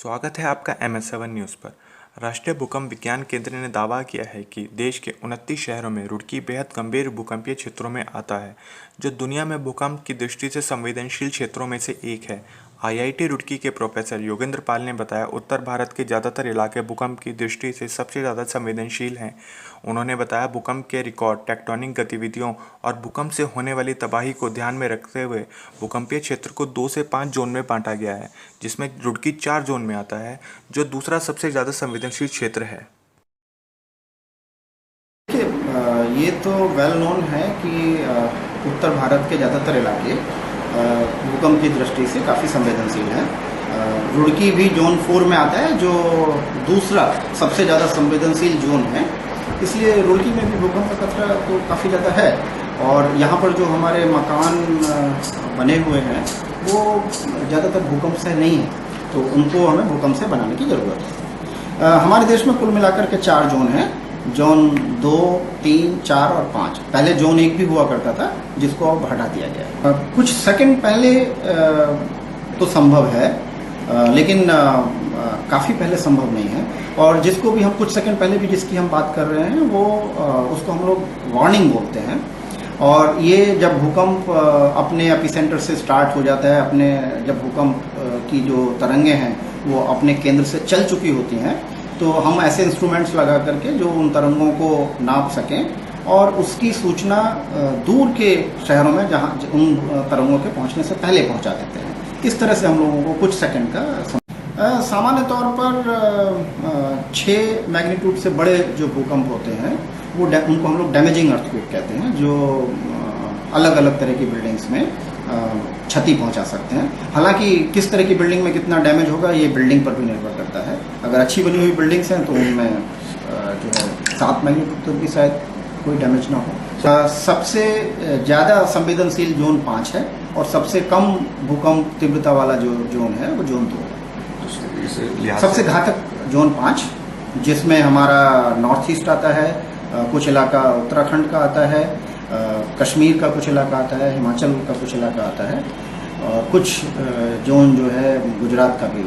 स्वागत है आपका MS7 न्यूज़ पर। राष्ट्रीय भूकंप विज्ञान केंद्र ने दावा किया है कि देश के 29 शहरों में रुड़की बेहद गंभीर भूकंपीय क्षेत्रों में आता है, जो दुनिया में भूकंप की दृष्टि से संवेदनशील क्षेत्रों में से एक है। IIT रुड़की के प्रोफेसर योगेंद्र पाल ने बताया, उत्तर भारत के ज़्यादातर इलाके भूकंप की दृष्टि से सबसे ज़्यादा संवेदनशील हैं। उन्होंने बताया, भूकंप के रिकॉर्ड, टेक्टोनिक गतिविधियों और भूकंप से होने वाली तबाही को ध्यान में रखते हुए भूकंपीय क्षेत्र को 2 से 5 जोन में बांटा गया है, जिसमें रुड़की 4 जोन में आता है, जो दूसरा सबसे ज़्यादा संवेदनशील क्षेत्र है। ये तो वेल नोन है कि उत्तर भारत के ज़्यादातर इलाके भूकंप की दृष्टि से काफ़ी संवेदनशील हैं। रुड़की भी जोन 4 में आता है, जो दूसरा सबसे ज़्यादा संवेदनशील जोन है। इसलिए रुड़की में भी भूकंप का खतरा तो काफ़ी ज़्यादा है। और यहाँ पर जो हमारे मकान बने हुए हैं वो ज़्यादातर भूकंप से नहीं है, तो उनको हमें भूकंप से बनाने की ज़रूरत है। हमारे देश में कुल मिलाकर के 4 जोन हैं, जोन 2, 3, 4 और 5। पहले जोन 1 भी हुआ करता था, जिसको अब हटा दिया गया है। कुछ सेकंड पहले तो संभव है, लेकिन काफ़ी पहले संभव नहीं है। और जिसको भी हम कुछ सेकंड पहले भी जिसकी हम बात कर रहे हैं वो उसको हम लोग वार्निंग बोलते हैं। और ये जब भूकंप अपने एपिसेंटर से स्टार्ट हो जाता है, जब भूकंप की जो तरंगें हैं वो अपने केंद्र से चल चुकी होती हैं, तो हम ऐसे इंस्ट्रूमेंट्स लगा करके जो उन तरंगों को नाप सकें और उसकी सूचना दूर के शहरों में जहां उन तरंगों के पहुंचने से पहले पहुंचा देते हैं। इस तरह से हम लोगों को कुछ सेकंड का सामान्य तौर पर 6 मैग्नीट्यूड से बड़े जो भूकंप होते हैं वो उनको हम लोग डैमेजिंग अर्थक्वेक कहते हैं, जो अलग अलग तरह की बिल्डिंग्स में क्षति पहुंचा सकते हैं। हालांकि किस तरह की बिल्डिंग में कितना डैमेज होगा ये बिल्डिंग पर भी निर्भर करता है। अगर अच्छी बनी हुई बिल्डिंग्स हैं तो उनमें जो है 7 मैग्नीट्यूड तक भी शायद कोई डैमेज ना हो। सबसे ज़्यादा संवेदनशील जोन 5 है और सबसे कम भूकंप तीव्रता वाला जो जोन है वो जोन 2 है। सबसे घातक जोन 5, जिसमें हमारा नॉर्थ ईस्ट आता है, कुछ इलाका उत्तराखंड का आता है, कश्मीर का कुछ इलाका आता है, हिमाचल का कुछ इलाका आता है और कुछ जोन जो है गुजरात का भी।